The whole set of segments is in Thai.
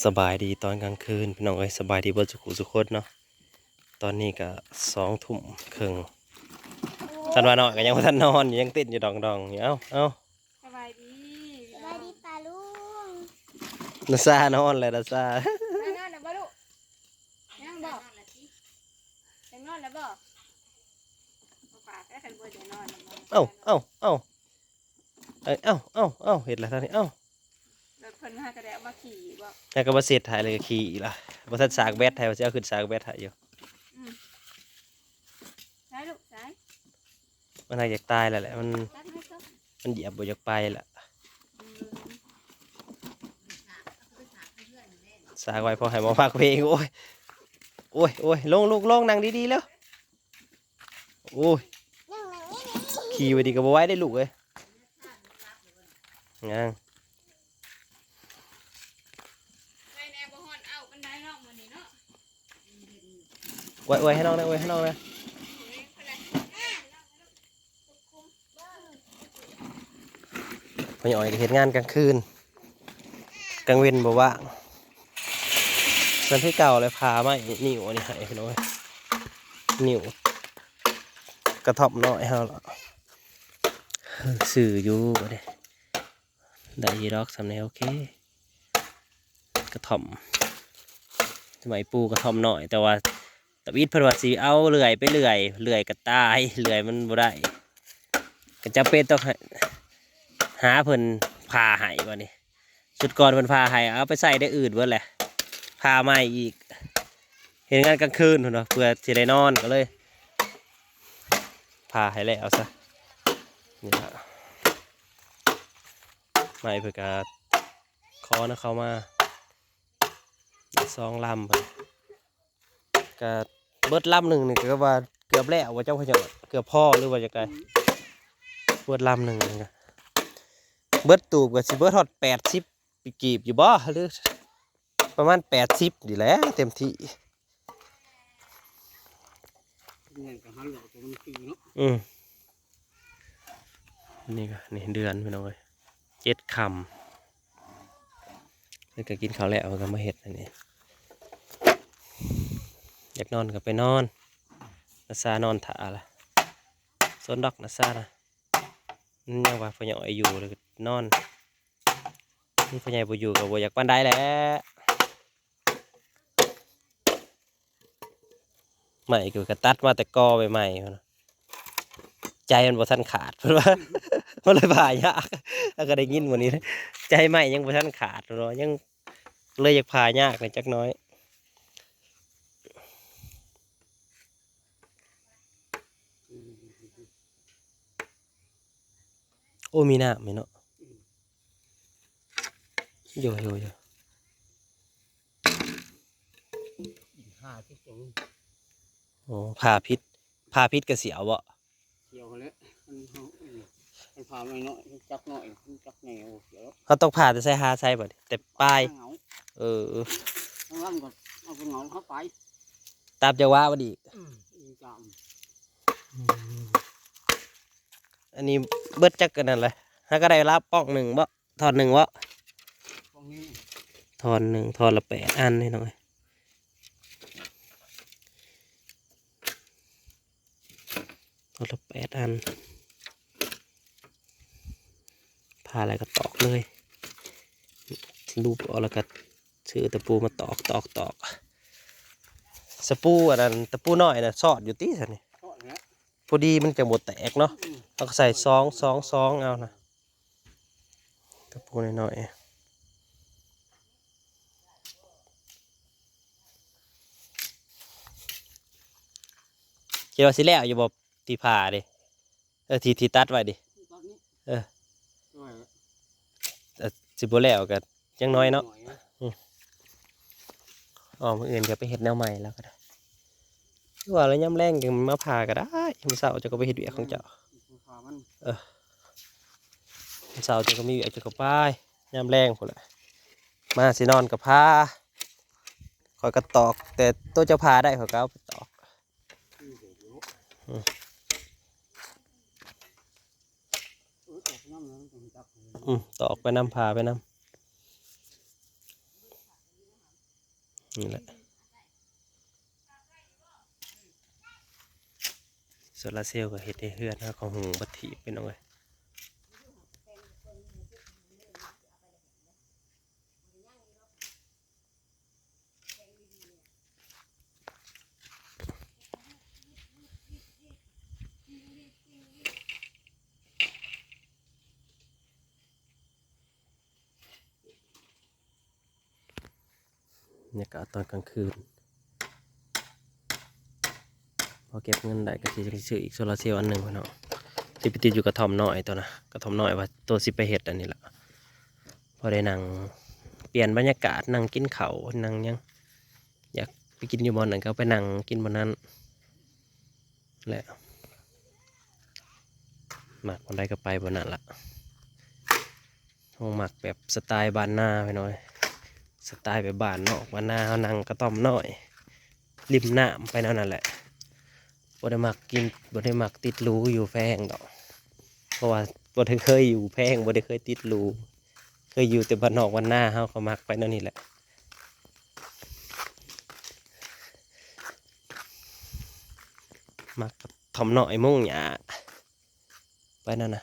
สบายดีตอนกลางคืนพี่น้องเอ้ยสบายดีเบิดสุขุสุขคนเนาะตอนนี้ก็20:30ทันว่าเนาะก็ยังบ่ทันนอนอยู่ยังติดอยู่ดองๆอยู่เอ้าสบายดีสบายดีป่าลุงนาซานอนเลยนาซา นั่งนอนแล้วบ่ลูกนั่งบ่จะนอนแล้วบ่ปากได้คันบ่จะนอน เอ้าเอ้าเอ้าเอ้ยเอ้าเฮ็ดแล้วท่านนี่เอ้าร ถเพิ่นมาก็ได้เอามาขี่บ่ แล้วก็บ่เสร็จถ่ายเลยก็ขี่อีกล่ะบ่ทันสากแบตถ่ายว่าสิเอาขึ้นสากแบตถ่ายอยู่ใช่ลูกใช่ มันน่าอยากตายแล้วแหละมัน ตัดให้ซะ เหยียบบ่อยากไปล่ะสากไว้พอให้หมอพักเพลงโอ้ยลงลูกลงนั่งดีๆแล้วโอ้ย นั่งนี่ขี่ไปดีก็บ่ไหว้ได้ลูกเอ้ยยัง ไปแน่บ่ฮ้อนเอากันได้เนาะมื้อนี้เนาะ ไว้ให้น้องนะไว้ให้น้องนะพ่อใหญ่อยก็เฮ็ดงานกลางคืนกลางเว้นบ่ว่างสันที่เก่าเลยพามานิ่วอันนี้ให้พี่น้องนิ่วกระท่อมน้อยเฮาล่ะสื่ออยู่บ่ได้ได้ยีดอกสำเนียงโอเคกระท่อมสมัยปูกระท่อมน้อยแต่ว่าตะวิดเพิ่นว่าสิเอาเลื่อยไปเลื่อยก็ตายเลื่อยมันบ่ได้ก็จำเป็นต้องหาเพิ่นพาให้บ่นี่ชุดก่อนเพิ่นพาให้เอาไปใส่ได้อื่นเบิดแหละพาใหม่อีกเห็นงานกลางคืนพุ่นเนาะเพื่อสิได้นอนก็เลยพาให้แล้วซะนี่ล่ะไม่เพื่อกาขอนะเข้ามา2 ลำไปกาเบิดลำหนึ่งนี่ก็ว่าเกือบแล้วว่าเจ้าขยอดเกือบพ่อหรือว่าจะไงเบิดลำหนึ่งนี่ก็เบิดตูบกับสิเบิดทอด80ปีกีบอยู่บ่หรือประมาณ80ดีแหล้วเต็มที่นี่ก็นี่เดือนพี่น้องเลย7 ค่ำแล้วก็กินข้าวแล้วก็มาเห็ดอันนี้อยากนอนก็ไปนอนนาซานอนถ่าละส่วนดอกนาซานะยังว่าพ่อใหญ่อยู่เลยนอนนี่พ่อใหญ่บ่อยู่ก็บ่อยากปานใดแหละใหม่ก็กระตัดมาแต่กอใหม่ใจมันบ่ทันขาดเพราะว่ามันเลยผ่ายากแล้วก็ได้ยินวันนี้ใจใหม่ยังบ่ทันขาดเนาะยังเลยอยากผ่ายากเลยจักน้อยโอ้มีหน้าไหมเนาะอยู่โอ้ผ่าพิษกระเสียวบ่เกี่ยวกันแล้วมันพาหน่อยจักหน่อยจักแนวเกี่ยวเขาต้องผ่าแต่ใส่หาใส่บ่แต่ปลายข้างล่างก็เอาเป็นเหงาเข้าไปตามจะว่าบ่ดีอันนี้เบิดจักกันนั่นเลยถ้าก็ได้รับป้องหนึ่งบ่ถอดหนึ่งบ่ถอดหนึ่งถอดละ8 อันนี่หน่อยถอดละ8 อันพาอะไรก็ตอกเลยรูปเอาแล้วก็ซื้อตะปูมาตอกสปูอันนั้นตะปูน้อยน่ะสอดอยู่ตีสันนี่พอดีมันจะหมดแตกเนาะเราก็ใส่2เอานะตะปูน้อยเจ้าสิแล้วอยู่บ่ตีผ่าดิที่ตัดไว้ดิสิบ่แล้วกันยังน้อยเนาะมื้ออื่นก็ไปเฮ็ดแนวใหม่แล้วก็ได้ว่าแล้วย่ำแรงกันมาผ่าก็ได้มื้อเช้าจะก็ไปเฮ็ดเวียกของเจ้ามื้อเช้าจะก็มีเวียกจะก็ไปย่ำแรงพุ่นแหละมาสินอนกับผ้าคอยกระตอกแต่ตัวเจ้าพาได้เขาก็เอาไปตอกตอกไปน้ำพาไปน้ นี่แหละโซลาร์เซลล์ก็เฮ็ดให้เฮือนเฮาของหุงบัดถีบไปหน่อยเนี่ยก็ตอนกลางคืนพอเก็บเงินได้ก็สิซื้ออีกโซลาร์เซลล์อันหนึงพุ่นเนาะสิไปติดอยู่กระท่อมน้อยตัวนะกระท่อมน้อยว่าตัวสิไปเฮ็ดอันนี้ล่ะพอได้นั่งเปลี่ยนบรรยากาศนั่งกินข้าวนั่งหยังอยากไปกินอยู่บ่อนนั้นก็ไปนั่งกินบ่อนนั้นแหละหมักบ่อนใดก็ไปบ่อนนั้นล่ะห้องหมักแบบสไตล์บ้านนาไปหน่อยสไตล์แบบบ้านนอกบ้านนาเฮานั่งกระท่อมน้อยริมน้ำไปนั่นแหละบ่ได้มักกินบ่ได้มักติดหรูอยู่แพงดอกเพราะว่าบ่ได้เคยอยู่แพงบ่ได้เคยติดหรูเคยอยู่แต่บ้านนอกบ้านนาเฮาก็มักไปนั่นนี่แหละมักกระท่อมน้อยมุ่งหญ้าไปนั่นน่ะ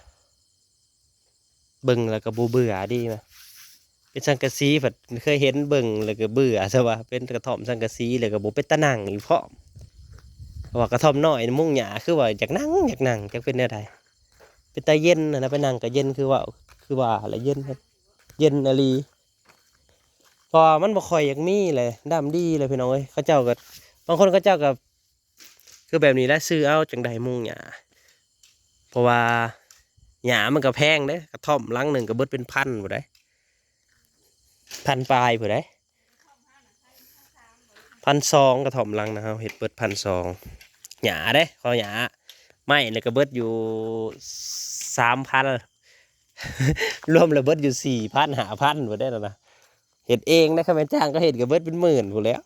เบิ่งแล้วก็บ่เบื่อดีมั้ยเป็นสังกะสีแบบเคยเห็นเบิ่งแล้วก็เบื่อซะว่าเป็นกระท่อมสังกะสีแล้วก็บ่เป็นตะนั่งอีกพร้อมเพราะว่ากระท่อมน้อยมุ่งหญ้าคือว่าอยากนั่งจักเป็นแนวใดเป็นตาเย็นนะไปนั่งก็เย็นคือว่าแล้วเย็นครับเย็นอลีพอมันบ่ค่อยอยากมีเลยดำดีเลยพี่น้องเอ้ยเขาเจ้าก็บางคนเขาเจ้าก็คือแบบนี้แหละซื้อเอาจังใดมุ่งหญ้าเพราะว่าหญ้ามันก็แพงเด้กระท่อมหลังหนึงก็เบิดเป็นพันบ่ได้พันปลายผู้ใด1,200กระถ่อมลังนะครับเห็ดเบิด1,200หยาเด้ขอหยาไม่เลยก็เบิดอยู่3,000 รวมแล้วเบิดอยู่4,000 5,000ผู้ได้แล้วนะเห็ดเองนะครับแม่จ้างก็เห็ดก็เบิดเป็นหมื่นผู้แล้ว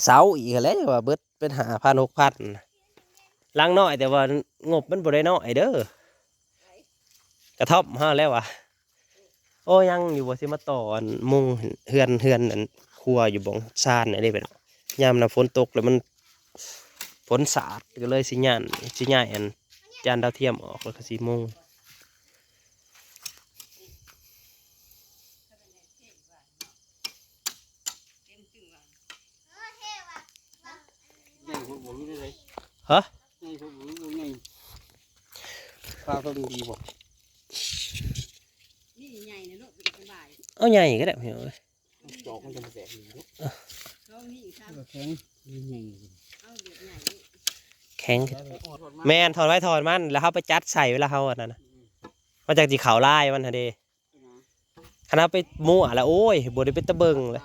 เสาอีกแล้วว่าเบิดเป็น5,000 6,000ลังน้อยแต่ว่างบมันบ่ได้น้อยเด้อกระท่อมฮะแล้ววะโอ้ยังอยู่บ่สิมาต่อมุงเฮือนนั่นครัวอยู่บ่งชานนี่เป็นยามน่ะฝนตกแล้วมันฝนสาดก็เลยสิย้ายอันจานดาวเทียมออกแล้วก็สิมุงฮะปลาตัวดีบ่ นี่ใหญ่นะลูกเป็นสบาย เอาใหญ่ก็ได้พี่น้องเอ้ย จอกมันจะมาแตกอยู่ น้องนี่อีกครับ แข็งใหญ่ เอาเด็กใหญ่ แข็งแม่นถอดไว้ถอดมันแล้วเขาไปจัดใส่เวลาเขาอันนั้นนะมาจากจีเขาไล่มันฮะเดคณะไปมั่วแล้วโอ้ยบไดเป็นตะเบิงเลย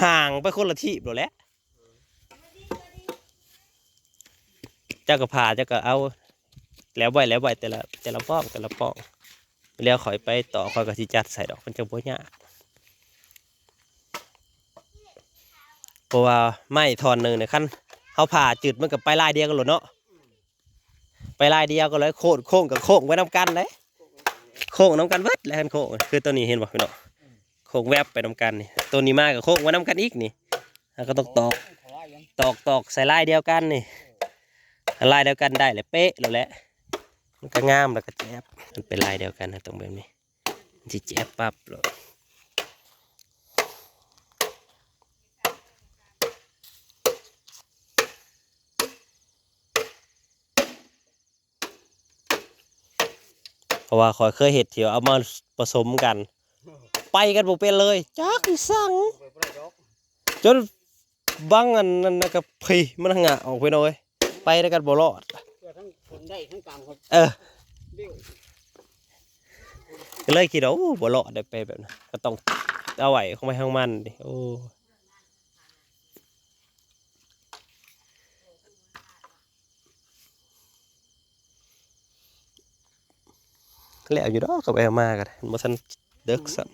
ห่างไปคนละที่หมดแล้วเจ้าก็พาเจ้าก็เอาแล้วไว้แต่ละป้องแล้วข่อยไปต่อข่อยก็สิจัดใส่ดอกมันจะบ่ยากเพราะว่าไม้ทอนหนึ่งเนี่ยขั้นเขาผ่าจืดมันกับไปลายเดียวกันหรอเนาะไปลายเดียวก็เลยโค้งกับโค้งไว้น้ำกันเลยโค้งน้ำกันเบิดแล้วกันโค้งคือตัวนี้เห็นบ่พี่เนาะโค้งแวบไปน้ำกันนี่ตัวนี้มากกับโค้งไว้น้ำกันอีกนี่แล้วก็ต้องตอกใส่ลายเดียวกันนี่ลายเดียวกันได้เลยเป๊ะแล้วแหละมันก็งามแล้วก็แจ๊บมันเป็นลายเดียวกันนะตรงแบบนี้จีแจ๊บปั๊บเลยเพราะว่าคอยเคยเห็ดเถียวเอามาผสมกันไปกันบุเป็นเลยจักสั่งจนบังอันนั้นกับพี่มันหงะออกไปหน่อยไปด้วยกันบ่รอดก็เลยคิดว่าโอ้บ่รอดได้ไปแบบนั้นก็ต้องเอาไว้ของไปข้างมันดิโอ้แล้วอยู่ดอกกับไปมากันบ่ทันเด็กสัม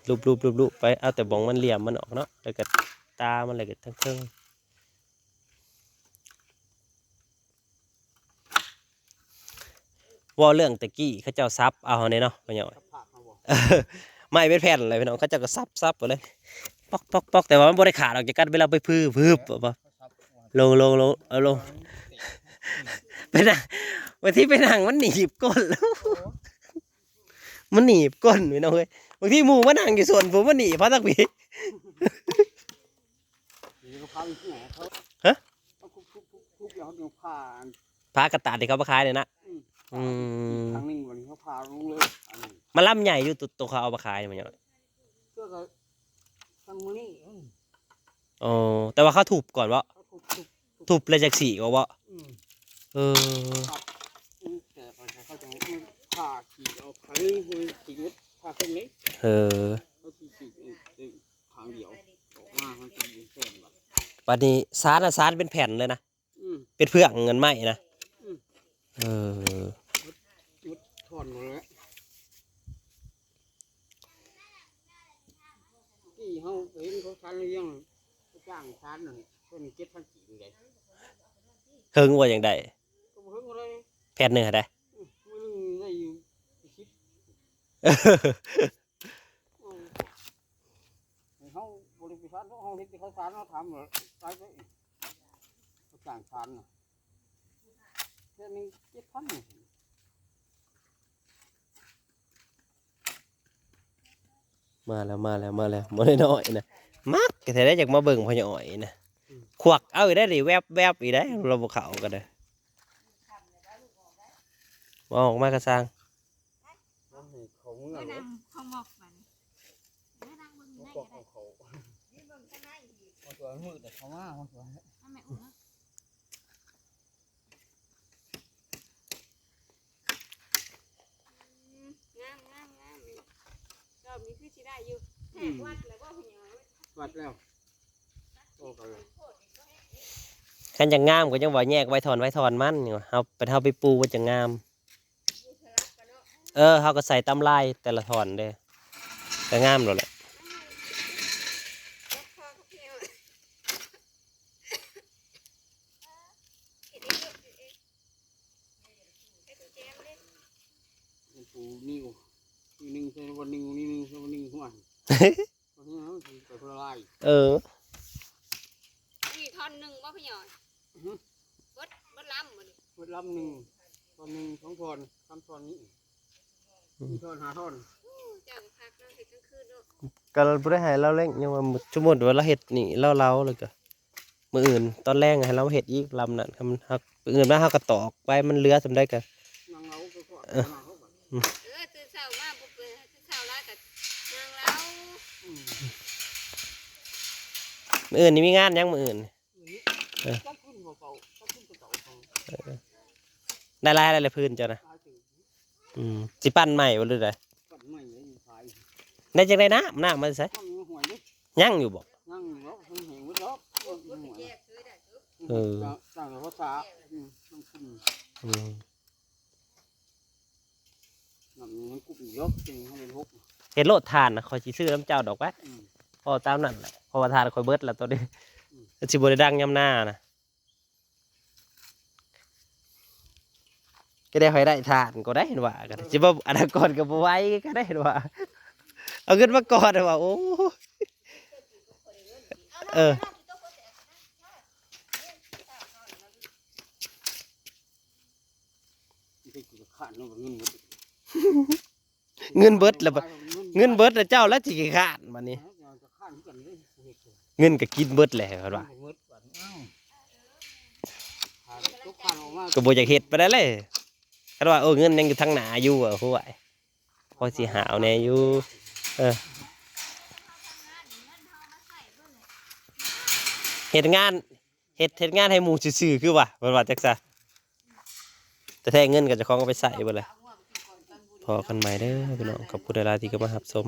รูปไปเอาแต่บองมันเหลี่ยมมันออกเนาะแล้วก็ตามันอะไรกันทั้ง ว่าเรื่องตะกี้เขาเจ้าซับเอาเนี่ยเนาะพ่อใหญ่อ้อย ผักเขาบอก ไม่เป็นแผ่นเลยพี่น้องเขาเจ้าก็ซับไปเลยปอกปอกปอกแต่ว่ามันบ่ได้ขาดออกจากกันเวลาไปพืบบ่ลงเอาลงไปนั่งวันที่ไปนั่งมันหนีบก้นแล้ว มันหนีบก้นพี่น้องเอ้ยบางทีหมู่มานั่งอยู่ส่วนผมมันหนีบเพราะตักผี นี่เขาพาไปที่ไหนเขา ฮะ เขาคุบแล้วเขาเดี๋ยวพา พากระตาที่เขามาขายเลยนะอืม ครั้งหนึงวันนี้เขาพาลงเลยอันนี้ มันล่ำใหญ่อยู่ตัวเขาเอามาขายมันอย่าง เพื่อเขาทำมือนี่ อ๋อแต่ว่าเขาถูกก่อนวะ เขาทุบ ถูกเลยจากสี่ก็วะ อืม เออ แต่เขาจะพาขี่เอาไข่ขี่รถพาเส้นนี้ เออ เขาขี่ทางเดียวออกมาเขาจะมีเส้นแบบ ปันนี้ซานเป็นแผ่นเลยนะ อืม เป็นเพื่องเงินไหมนะ อืม เออ มุดถอนหมดเลยที่เขาเห็นเขาชันเลี้ยงเขาจ้างชันหนึ่งเป็น7,000 กีบเลย เฮิงว่าอย่างใด ก็บ่เพิ่งเลย แผ่นหนึ่งได้ มือได้อยู่คิดเขาบริษัทเขาเห็นที่เขาชันเขาทำเหรอไปเขาจ้างชันน่ะแค่นี้7,000 มาแล้วมาได้น้อยนะมักก็แท้ได้จากมาเบิ่งพ่อใหญ่อ้อยนะควักเอาอีกได้ดิแวบอีกได้เราบ่เข้ากันเลยมาออกมากระซัง เขาเมื่อ ก็ เลย นำข้าวหมกมันนั่งบน เขา ได้ บอก ก็ได้ เขา นี่เบิ่งข้างในอีก เขาตัวมืดแต่เขาว่าเขาตัว นั่นแม่อุ้งงามรอบนี้คือสิได้อยู่แหกวัดแล้วว่าพี่น้อง วัดแล้วโอ้กันเลย คันจะงามก็ยังว่าแยกไว้ถอนมันนี่ว่าเฮาไปปูว่าจะงามเฮาก็ใส่ตำลายแต่ละถอนเด้ก็งามแล้วแหละปูนิ่วนิ่งใช่วันนิ่งนี่นิ่งใช่วันนิ่งทุกวันวันนี้เขาไปคนละลาย นี่ท่อนหนึ่งว่าพี่น้องบดล้ำบ่นี่ เปิดลำหนึ่งตอนหนึ่ง2 ทอน3 ทอนนี้4 ทอน5 ทอน เจ้าพักเนาะเฮ็ดกลางคืนเนาะ ก็บ่ได้ให้เราเร่งยังว่าสมมุติว่าเราเฮ็ดนี่เราเลยก็มื้ออื่นตอนแรกให้เราเฮ็ดอีกลำนั้นคันฮักมื้ออื่นมาเฮาก็ตอกไปมันเหลือสำได้ก็ นางเล้าก็ก็นางเขาแบบ ตื่นเช้ามาบ่เปิดตื่นเช้าแล้วก็นั่งเล้า มื้ออื่นนี่มีงานยังมื้ออื่น จับขึ้นเก่าจับขึ้นเก่าเขา ได้รายได้เลยพื้นเจ้านะ ตายถึง สิปั้นใหม่บ่หรือได ปัดใหม่เลยขาย ได้จังได๋น้ำมันใส่ ทำหวยดิ ยังอยู่บ่ นั่งรถทำเหงรถรถหวย สั่งภาษาต้องขึ้น อืม นำมันกุบยกจริงให้เป็น6 เฮ็ดโลดทานนะข่อยสิซื้อน้ำเจ้าดอกไว้พอตามนั้นแหละเพราะว่าทานข่อยเบิดแล้วตัวนี้สิบ่ได้ดังยามหน้านะก็ได้ข่อยได้ทานก็ได้เห็นว่ากันสิบ่อนาคตก็บ่ไหวก็ได้เห็นว่าเอาขึ้นมาก่อนว่าโอ้เออ ที่กูขาดนู่นเงินหมด เงินเบิดแล้วเงินเบิดแล้วเจ้าแล้วสิขี้ข้านบัดนี้ จะขาดกันเลย เงินก็กินเบิดแหละเพิ่นว่า เบิดก่อนอ้าวทุกขาดออกมา ก็บ่อยากเฮ็ดไปได้เลยคันว่าเงินยังอยู่ทางหน้าอยู่ฮู้ไว้พอสิหาเอาแน่อยู่เฮ็ดงานให้หมู่ซื่อๆคือว่าเพิ่นว่าจักซะแต่แท้เงินก็เจ้าของเอาไปใส่เบิดเลยพอกันใหม่เด้อพี่น้องขอบคุณหลายๆที่เข้ามารับชม